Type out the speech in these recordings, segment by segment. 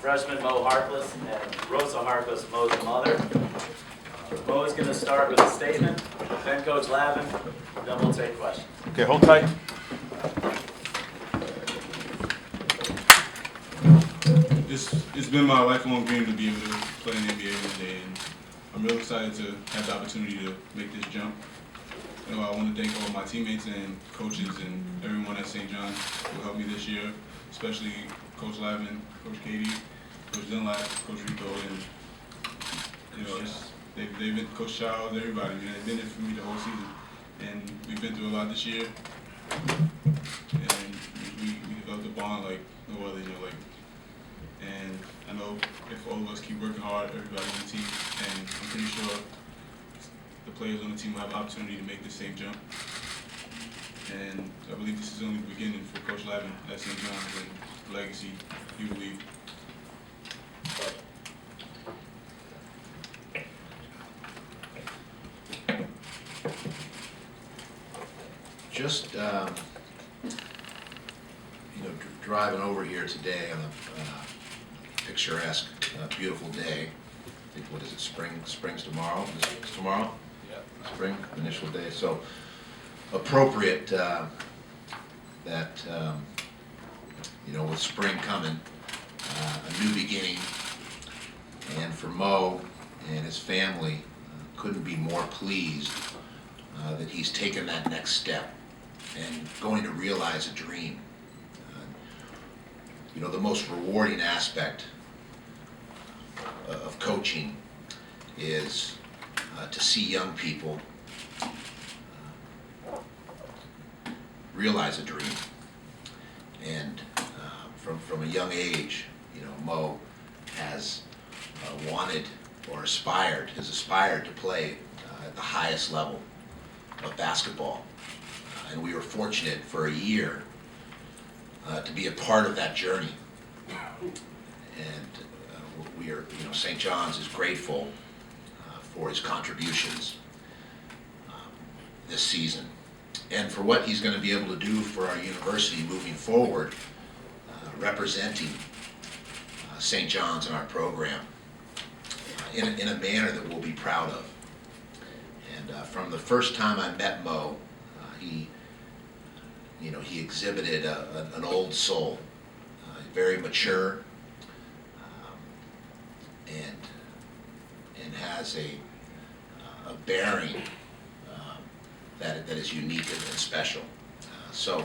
freshman Moe Harkless and Rosa Harkless, Moe's mother. Moe is going to start with a statement, then Coach Lavin, then we'll take questions. Okay, hold tight. It's been my lifelong dream to be able to play in the NBA one day, and I'm real excited to have the opportunity to make this jump. You know, I want to thank all my teammates and coaches and everyone at St. John's who helped me this year, especially Coach Lavin, Coach Katie, Coach Dunlap, Coach Rico, and you know, they've been Coach Charles, everybody. You know, they've been there for me the whole season, and we've been through a lot this year, and we developed a bond like no other. You know, like. And I know if all of us keep working hard, everybody on the team, and I'm pretty sure the players on the team will have the opportunity to make the same jump. And I believe this is only the beginning for Coach Lavin at St. John's and the legacy he will leave. Just driving over here today on a picturesque, beautiful day. I think, what is it, spring's tomorrow? Is tomorrow? Yep. Spring, initial day. So appropriate that, with spring coming, a new beginning. And for Moe and his family, couldn't be more pleased that he's taken that next step and going to realize a dream. The most rewarding aspect of coaching is to see young people realize a dream. And from a young age, Moe has wanted or has aspired to play at the highest level of basketball. And we were fortunate for a year to be a part of that journey. And we are, St. John's is grateful for his contributions this season and for what he's going to be able to do for our university moving forward, representing St. John's and our program in a manner that we'll be proud of. And from the first time I met Moe, he exhibited an old soul, very mature, and has a bearing that is unique and special. So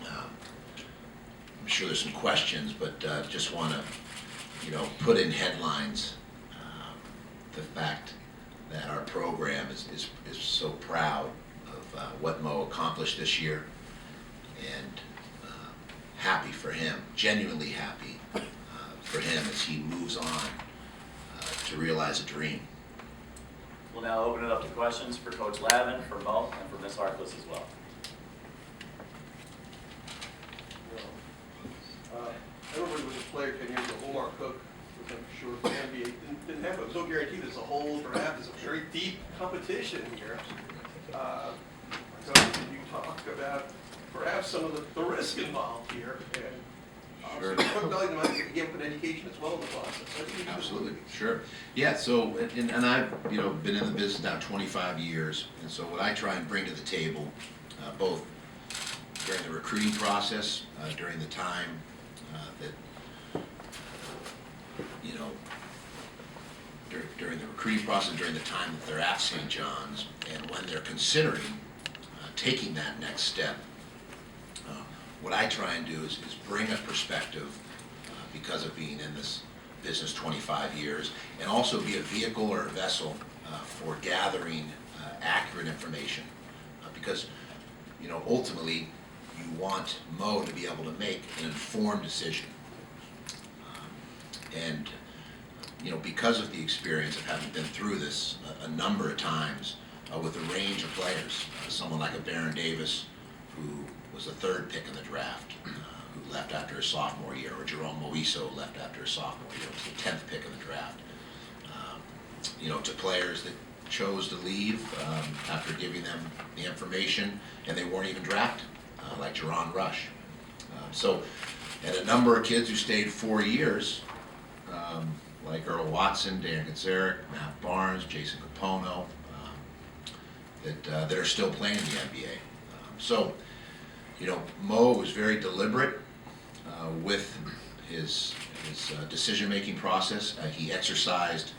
I'm sure there's some questions, but just want to put in headlines the fact that our program is so proud of what Moe accomplished this year, and happy for him, genuinely happy for him as he moves on to realize a dream. We'll now open it up to questions for Coach Lavin, for Moe, and for Ms. Harkless as well. Everybody was a player 10 years ago. Omar Cook was, I'm sure, the NBA didn't have it. It was no guarantee there's a whole draft. There's a very deep competition here. So you talk about perhaps some of the risk involved here, and Sure. Cook Valley might give up an education as well in the process. Absolutely, sure. Yeah, so, and I've, been in the business now 25 years, and so what I try and bring to the table, both during the recruiting process, during the time that, during the recruiting process, during the time that they're at St. John's, and when they're considering taking that next step, what I try and do is bring a perspective, because of being in this business 25 years, and also be a vehicle or a vessel for gathering accurate information. Because, ultimately, you want Moe to be able to make an informed decision. And, because of the experience of having been through this a number of times with a range of players, someone like a Baron Davis, who was the third pick in the draft, who left after his sophomore year, or Jerome Moiso left after his sophomore year, was the 10th pick in the draft. To players that chose to leave after giving them the information, and they weren't even drafted, like Jerron Rush. And a number of kids who stayed 4 years, like Earl Watson, Dan Gazaric, Matt Barnes, Jason Capono, that are still playing in the NBA. So, you know, Moe was very deliberate with his decision-making process. He exercised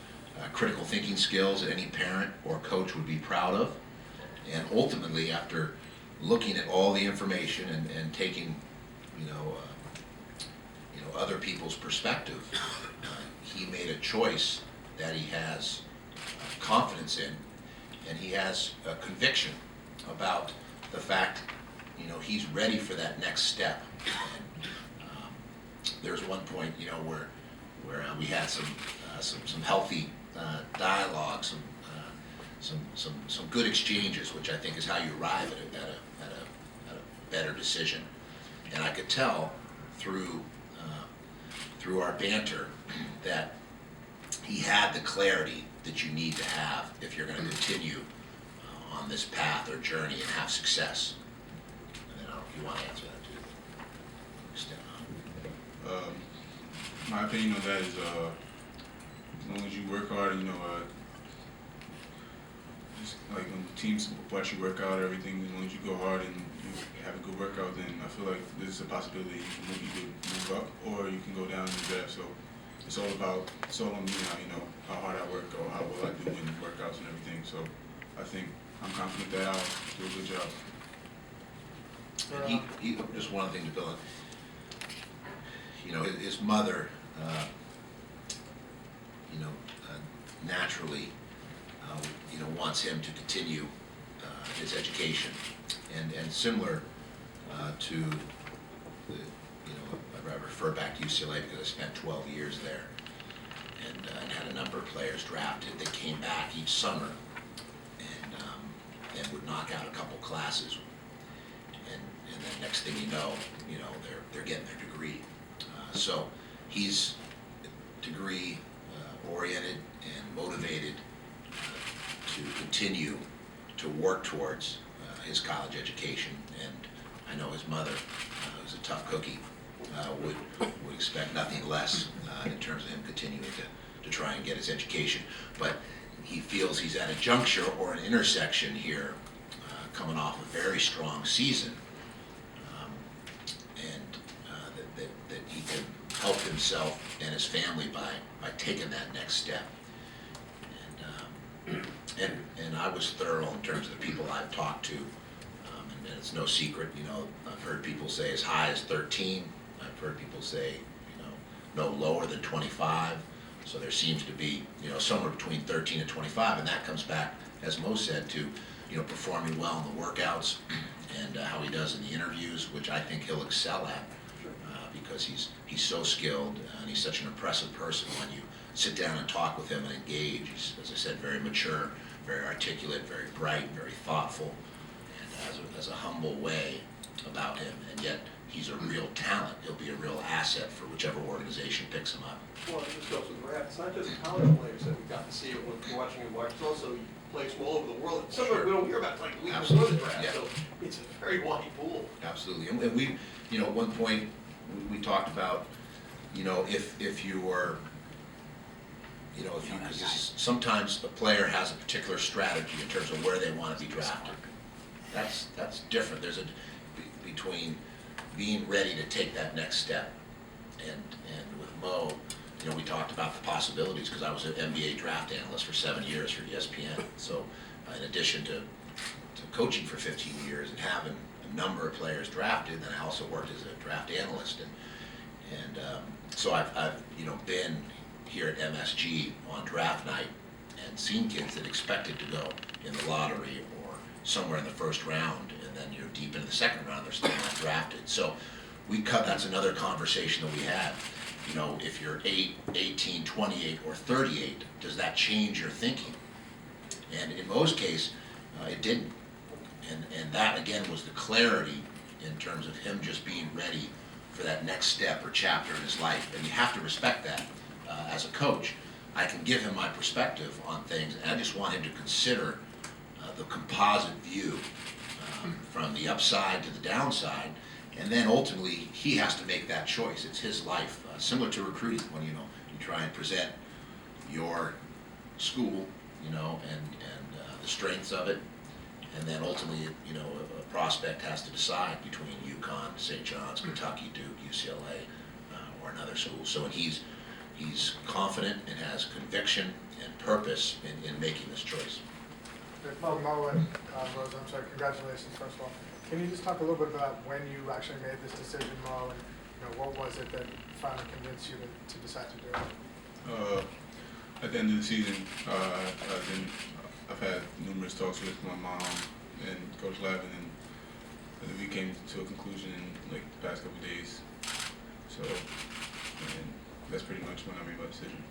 critical thinking skills that any parent or coach would be proud of. And ultimately, after looking at all the information and taking, other people's perspective, he made a choice that he has confidence in, and he has a conviction about the fact, he's ready for that next step. And, there's one point, where we had some healthy dialogue, some good exchanges, which I think is how you arrive at a better decision. And I could tell through our banter that he had the clarity that you need to have if you're going to continue on this path or journey and have success. And I don't know if you want to answer that too. My opinion on that is, as long as you work hard, just like when teams watch you work out, everything, as long as you go hard and you have a good workout, then I feel like there's a possibility you could move up or you can go down in the draft. So it's all on me now, how hard I work or how well I do in workouts and everything. So I think I'm confident that I'll do a good job. And he just one thing to build on. His mother, naturally, wants him to continue his education, and similar to the, I refer back to UCLA because I spent 12 years there, and had a number of players drafted. They came back each summer and would knock out a couple classes, and then next thing you know, they're getting their degree. So he's degree oriented and motivated to continue to work towards his college education. And I know his mother, who's a tough cookie, would expect nothing less in terms of him continuing to try and get his education. But he feels he's at a juncture or an intersection here, coming off a very strong season, that he can help himself and his family by taking that next step. And I was thorough in terms of the people I've talked to, and it's no secret. I've heard people say as high as 13. I've heard people say, no lower than 25. So there seems to be, somewhere between 13 and 25, and that comes back, as Moe said, to performing well in the workouts and how he does in the interviews, which I think he'll excel at. Because he's so skilled and he's such an impressive person when you sit down and talk with him and engage. He's, as I said, very mature, very articulate, very bright, very thoughtful, and has a humble way about him. And yet he's a real talent. He'll be a real asset for whichever organization picks him up. Well, it just goes with the draft. It's not just college players that we've got to see when we're watching him watch. It's also players from all over the world. Some of them we don't hear about. It's like we before the draft. Yeah. So it's a very wide pool. Absolutely. And we, at one point, we talked about, if you were, because sometimes a player has a particular strategy in terms of where they want to be drafted. That's different. There's between being ready to take that next step, and with Moe, we talked about the possibilities because I was an NBA draft analyst for 7 years for ESPN. So in addition to coaching for 15 years and having a number of players drafted, then I also worked as a draft analyst, and so I've been here at MSG on draft night and seen kids that expected to go in the lottery or somewhere in the first round, and then deep into the second round they're still not drafted. So that's another conversation that we had. If you're 8, 18, 28, or 38, does that change your thinking? And in Moe's case, it didn't. And that, again, was the clarity in terms of him just being ready for that next step or chapter in his life. And you have to respect that as a coach. I can give him my perspective on things, and I just want him to consider the composite view from the upside to the downside, And then ultimately, he has to make that choice. It's his life, similar to recruiting, when you try and present your school, and the strengths of it, and then ultimately, a prospect has to decide between UConn, St. John's, Kentucky, Duke, UCLA, or another school. So he's confident and has conviction and purpose in making this choice. Moe and Rosa, I'm sorry, congratulations first of all. Can you just talk a little bit about when you actually made this decision, Moe, and what was it that finally convinced you to decide to do it? At the end of the season, I've had numerous talks with my mom and Coach Lavin, and we came to a conclusion in like the past couple of days. So, and that's pretty much when I made my decision.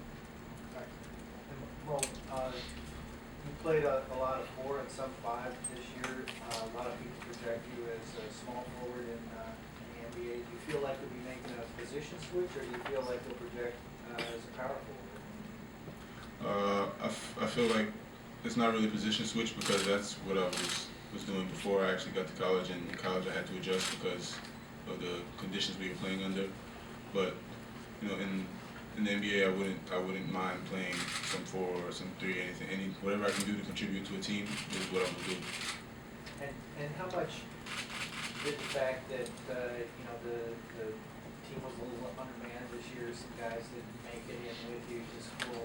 Well, you played a lot of 4 and some 5 this year. A lot of people project you as a small forward in the NBA. Do you feel like you'll be making a position switch, or do you feel like you'll project as a power forward? I feel like it's not really a position switch because that's what I was doing before I actually got to college. And in college I had to adjust because of the conditions we were playing under. But in the NBA, I wouldn't mind playing some 4 or some 3, whatever I can do to contribute to a team is what I would do. And how much did the fact that the team was a little undermanned this year, some guys didn't make it in with you to school,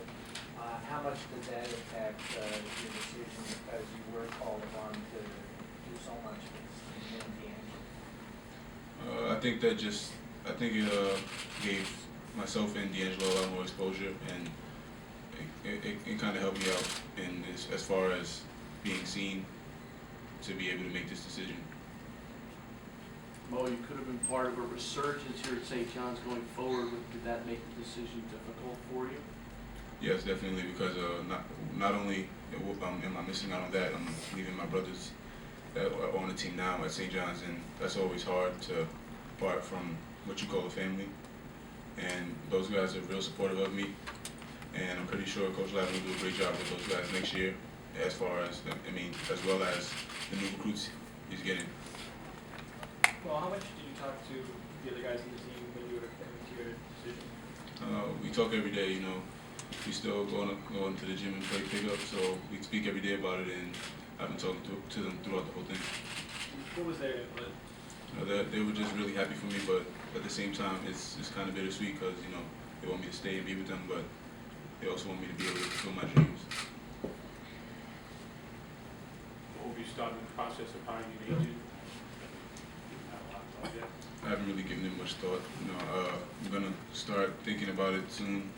how much did that impact your decision because you were called upon to do so much in D'Angelo? I think it gave myself and D'Angelo a lot more exposure, and it kind of helped me out as far as being seen to be able to make this decision. Moe, you could have been part of a resurgence here at St. John's going forward. Did that make the decision difficult for you? Yes, definitely, because not only am I missing out on that, I'm leaving my brothers that are on the team now at St. John's, and that's always hard to part from what you call a family. And those guys are real supportive of me, and I'm pretty sure Coach Lavin will do a great job with those guys next year, as well as the new recruits he's getting. Well, how much did you talk to the other guys in the team when you were coming to your decision? We talk every day, We still go into the gym and play pickup, so we speak every day about it, and I've been talking to them throughout the whole thing. What was their input? They were just really happy for me, but at the same time, it's kind of bittersweet because, they want me to stay and be with them, but they also want me to be able to fulfill my dreams. Will you start the process of hiring an agent? I haven't really given it much thought. I'm gonna start thinking about it soon.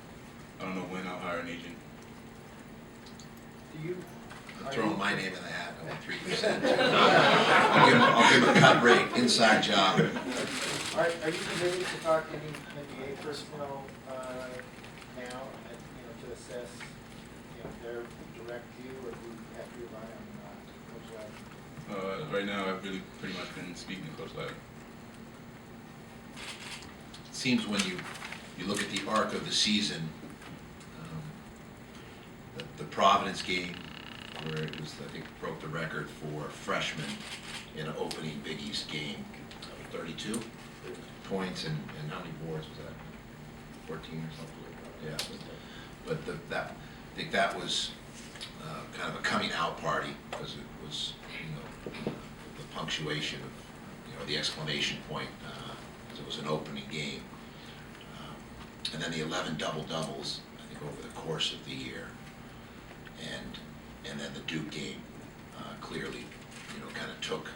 I don't know when I'll hire an agent. I'm throwing my name in the hat. I want 3%. I'll give him a cut rate, inside job. Are you committed to talk to any NBA personnel now, to assess their direct view, or do you have to rely on Coach Lavin? Right now, I've really pretty much been speaking to Coach Lavin. It seems when you look at the arc of the season, the Providence game, where it was, I think, broke the record for freshmen in an opening Big East game, 32 points, and how many boards was that? 14 or something like that. Yeah, but I think that was kind of a coming out party because it was, the punctuation of, the exclamation point, because it was an opening game, and then the 11 double-doubles, I think, over the course of the year. And then the Duke game clearly, kind of took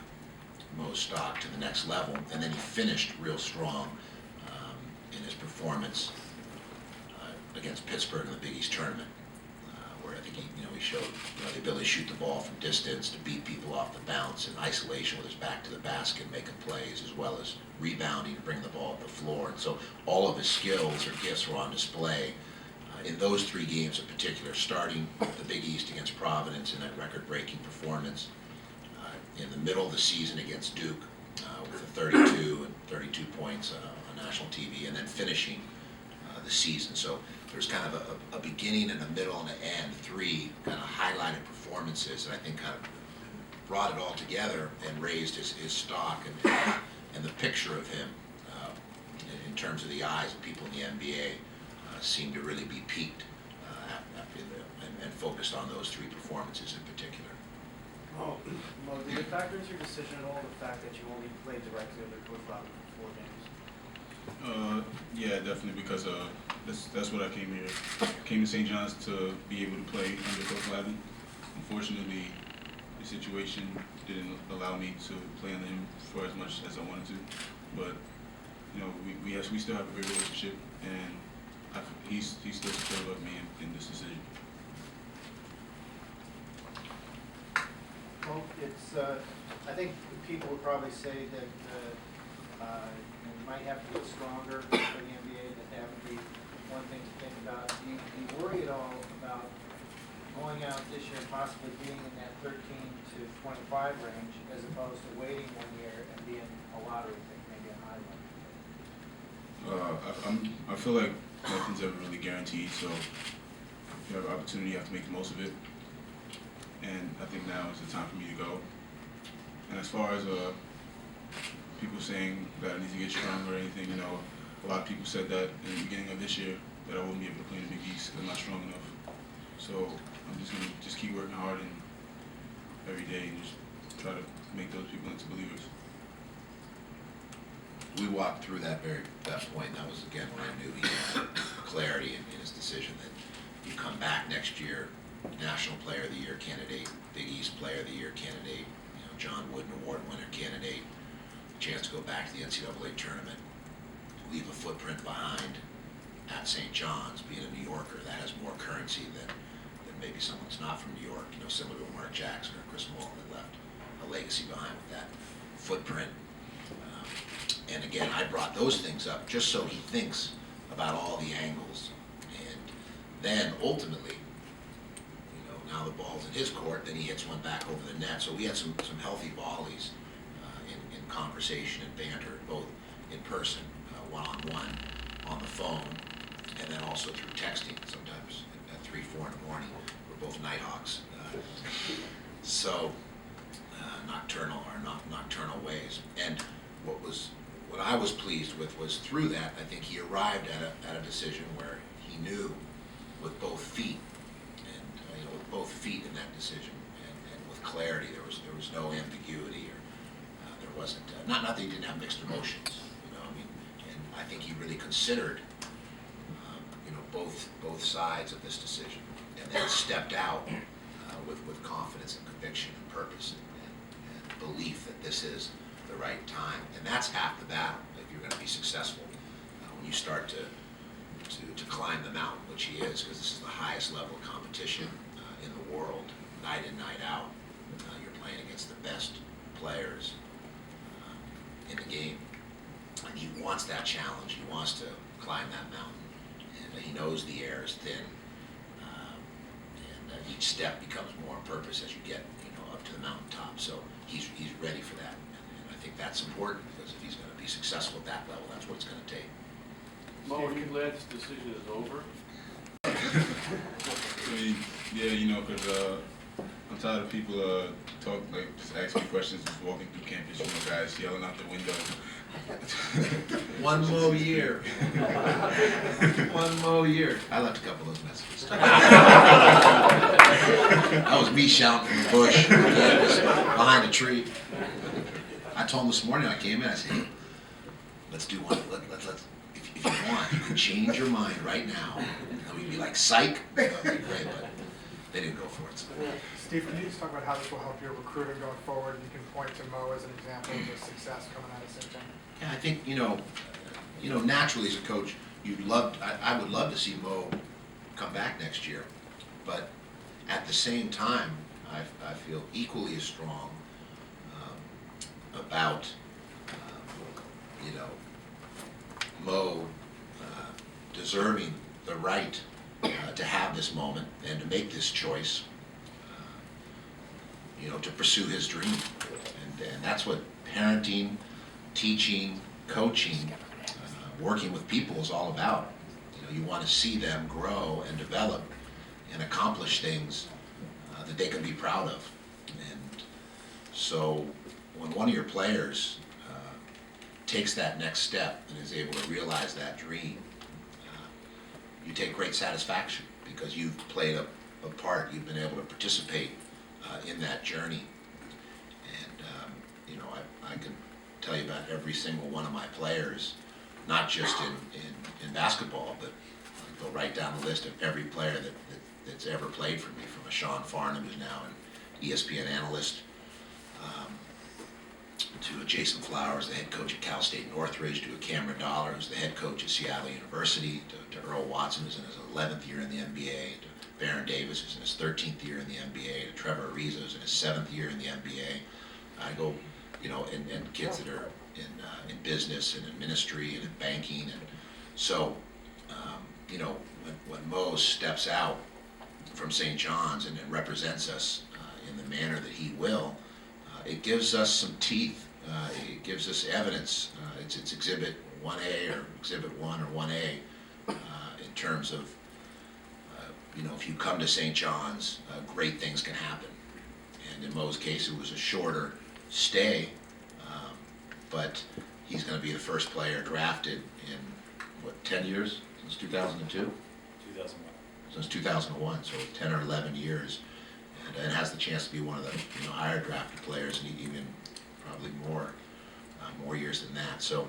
Moe's stock to the next level. And then he finished real strong in his performance against Pittsburgh in the Big East tournament, where I think he showed the ability to shoot the ball from distance, to beat people off the bounce in isolation with his back to the basket, making plays, as well as rebounding and bringing the ball up the floor. And so all of his skills or gifts were on display in those 3 games in particular, starting the Big East against Providence in that record-breaking performance, in the middle of the season against Duke with a 32 points on national TV, and then finishing the season. So there's kind of a beginning and a middle and an end, 3 kind of highlighted performances that I think kind of brought it all together and raised his stock. and the picture of him in terms of the eyes of people in the NBA seemed to really be peaked after and focused on those 3 performances in particular. Mo, did it factor into your decision at all the fact that you only played directly under Coach Lavin for 4 games? Yeah, definitely, because that's what I came here. Came to St. John's to be able to play under Coach Lavin. Unfortunately, the situation didn't allow me to play under him for as much as I wanted to. But you know, we still have a great relationship, and he's still supportive of me in this decision. Well, it's, I think people would probably say that you might have to get stronger for the NBA, that would be one thing to think about. Do you worry at all about going out this year and possibly being in that 13 to 25 range as opposed to waiting 1 year and being a lottery pick, maybe a high one? I feel like nothing's ever really guaranteed, so if you have an opportunity, you have to make the most of it. And I think now is the time for me to go. And as far as people saying that I need to get stronger or anything, you know, a lot of people said that in the beginning of this year that I wouldn't be able to play in the Big East because I'm not strong enough. So I'm just gonna keep working hard and every day and just try to make those people into believers. We walked through that point. That was again when I knew he had clarity in his decision that you come back next year, National Player of the Year candidate, Big East Player of the Year candidate, you know, John Wooden Award winner candidate, chance to go back to the NCAA tournament, leave a footprint behind at St. John's, being a New Yorker, that has more currency than maybe someone who's not from New York, you know, similar to Mark Jackson or Chris Mullin that left a legacy behind with that footprint. And again, I brought those things up just so he thinks about all the angles. And then ultimately, you know, now the ball's in his court, then he hits one back over the net. So we had some healthy volleys in conversation and banter, both in person, one-on-one, on the phone, and then also through texting sometimes at 3, 4 in the morning. We're both Nighthawks. Nocturnal ways. And what I was pleased with was through that, I think he arrived at a decision where he knew with both feet, and you know, with both feet in that decision, and with clarity, there was no ambiguity, or there wasn't not that he didn't have mixed emotions, you know. I mean, and I think he really considered, you know, both sides of this decision, and then stepped out with confidence and conviction and purpose and belief that this is the right time. And that's half the battle if you're going to be successful. When you start to climb the mountain, which he is, because this is the highest level of competition in the world, night in, night out. You're playing against the best players in the game. And he wants that challenge. He wants to climb that mountain. And he knows the air is thin. And each step becomes more on purpose as you get, you know, up to the mountaintop. So he's ready for that. And I think that's important, because if he's going to be successful at that level, that's what it's going to take. Mo, are you glad this decision is over? I mean, yeah, you know, because I'm tired of people just asking me questions, just walking through campus, you know, guys yelling out the window. One more year. One more year. I left a couple of those messages. That was me shouting from the bush, behind a tree. I told him this morning, I came in, I said, hey, let's do one. Let's if you want, you can change your mind right now. And we'd be like, psych. That would be great, but they didn't go for it. So. Steve, can you just talk about how this will help your recruiting going forward? You can point to Mo as an example of the success coming out of St. John. Yeah, I think, you know, naturally as a coach, I would love to see Mo come back next year, but at the same time, I feel equally as strong about, you know, Mo deserving the right to have this moment and to make this choice, you know, to pursue his dream. And that's what parenting, teaching, coaching, working with people is all about. You know, you want to see them grow and develop and accomplish things that they can be proud of. And so when one of your players takes that next step and is able to realize that dream, you take great satisfaction because you've played a part, you've been able to participate in that journey. And, I can tell you about every single one of my players, not just in basketball, but go right down the list of every player that's ever played for me, from a Sean Farnham, who's now an ESPN analyst, to a Jason Flowers, the head coach at Cal State Northridge, to a Cameron Dollar, who's the head coach at Seattle University, to Earl Watson, who's in his 11th year in the NBA, to Baron Davis, who's in his 13th year in the NBA, to Trevor Ariza, who's in his 7th year in the NBA. I go, and kids that are in business and in ministry and in banking. And so, when Moe steps out from St. John's and represents us in the manner that he will, it gives us some teeth. It gives us evidence. It's Exhibit 1A or Exhibit 1 or 1A in terms of, if you come to St. John's, great things can happen. And in Moe's case, it was a shorter stay, but he's going to be the first player drafted in, 10 years? Since 2002? 2001. Since 2001, so 10 or 11 years. And has the chance to be one of the higher drafted players, and even probably more years than that. So,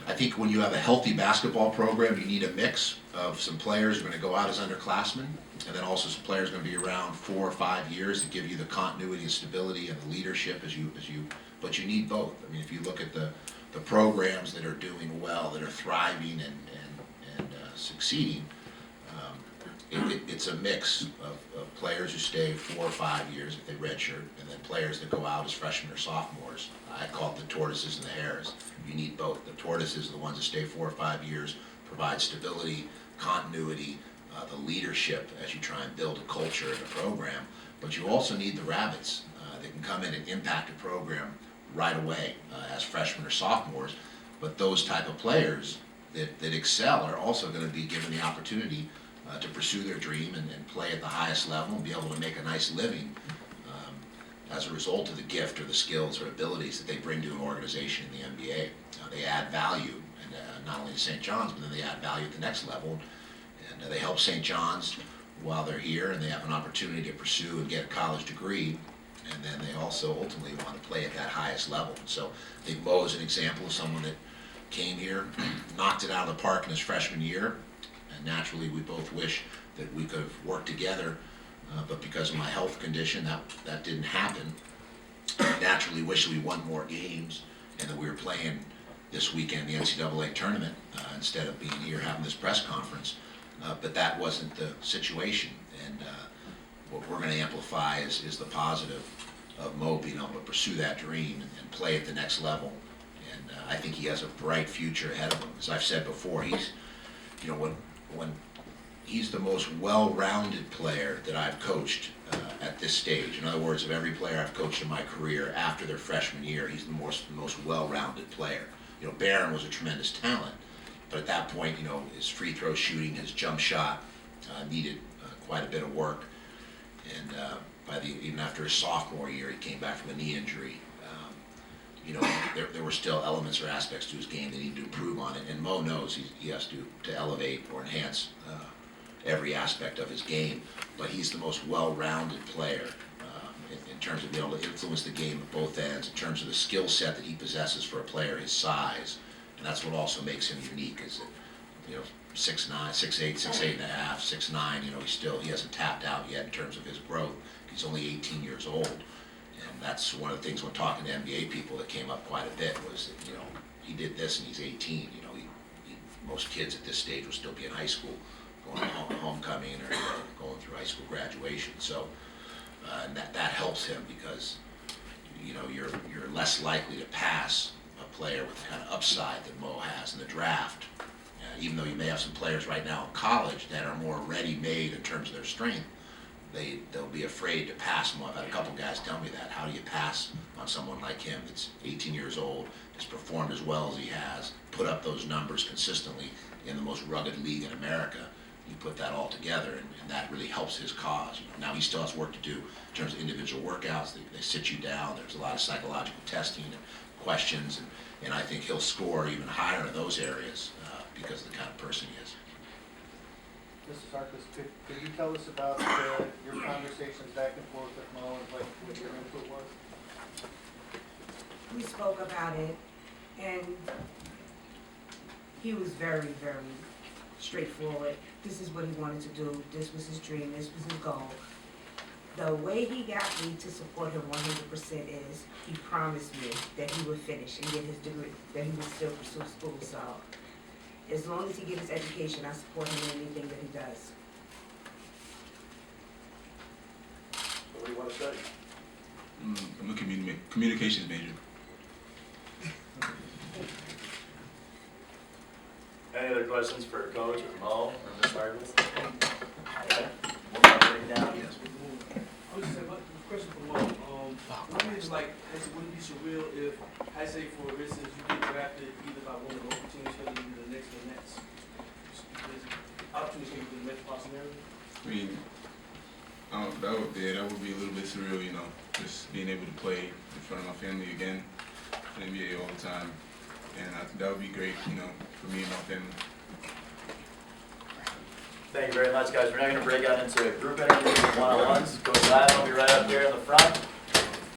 I think when you have a healthy basketball program, you need a mix of some players who are going to go out as underclassmen, and then also some players going to be around 4 or 5 years to give you the continuity and stability and the leadership but you need both. I mean, if you look at the programs that are doing well, that are thriving and succeeding, it's a mix of players who stay 4 or 5 years if they redshirt, and then players that go out as freshmen or sophomores. I call it the tortoises and the hares. You need both. The tortoises are the ones that stay 4 or 5 years, provide stability, continuity, the leadership as you try and build a culture and a program. But you also need the rabbits that can come in and impact a program right away as freshmen or sophomores. But those type of players that excel are also going to be given the opportunity to pursue their dream and play at the highest level and be able to make a nice living as a result of the gift or the skills or abilities that they bring to an organization in the NBA. They add value, and not only to St. John's, but then they add value at the next level. And they help St. John's while they're here, and they have an opportunity to pursue and get a college degree. And then they also ultimately want to play at that highest level. So I think Moe is an example of someone that came here, knocked it out of the park in his freshman year. And naturally, we both wish that we could have worked together, but because of my health condition, that didn't happen. I naturally wish we won more games and that we were playing this weekend in the NCAA tournament instead of being here having this press conference. But that wasn't the situation. And what we're going to amplify is the positive of Moe being able to pursue that dream and play at the next level. And I think he has a bright future ahead of him. As I've said before, he's, when he's the most well-rounded player that I've coached at this stage. In other words, of every player I've coached in my career after their freshman year, he's the most well-rounded player. Baron was a tremendous talent, but at that point, his free throw shooting, his jump shot needed quite a bit of work. And even after his sophomore year, he came back from a knee injury. There were still elements or aspects to his game that he needed to improve on it. And Moe knows he has to elevate or enhance every aspect of his game. But he's the most well-rounded player in terms of being able to influence the game at both ends, in terms of the skill set that he possesses for a player his size. And that's what also makes him unique, is that, 6'9", 6'8", 6'8 and a half, 6'9", he hasn't tapped out yet in terms of his growth. He's only 18 years old. And that's one of the things when talking to NBA people that came up quite a bit was that, he did this and he's 18. Most kids at this stage will still be in high school, going to homecoming or going through high school graduation. So and that helps him because, you're less likely to pass a player with the kind of upside that Moe has in the draft. Even though you may have some players right now in college that are more ready-made in terms of their strength, they'll be afraid to pass him. I've had a couple guys tell me that. How do you pass on someone like him that's 18 years old, has performed as well as he has, put up those numbers consistently in the most rugged league in America? You put that all together, and that really helps his cause. Now he still has work to do in terms of individual workouts. They sit you down. There's a lot of psychological testing questions, and I think he'll score even higher in those areas because of the kind of person he is. Mrs. Harkless, could you tell us about your conversations back and forth with Moe and what your input was? We spoke about it, and he was very, very straightforward. This is what he wanted to do. This was his dream. This was his goal. The way he got me to support him 100% is he promised me that he would finish and get his degree, that he would still pursue school. So as long as he gets his education, I support him in anything that he does. So what do you want to study? I'm a communications major. Any other questions for Coach or Mo or Ms. Harkless? Okay, we'll break it down. Yes. I was just saying, question for Mo. One is like, wouldn't it be surreal if, I say for instance, you get drafted either by one of the local teams or either the next or the next? There's opportunities for the next possibility. I mean, that would be a little bit surreal, you know, just being able to play in front of my family again, in the NBA all the time, and I think that would be great, you know, for me and my family. Thank you very much, guys. We're now going to break out into group interviews and one-on-ones. Coach Lavin will be right up here in the front.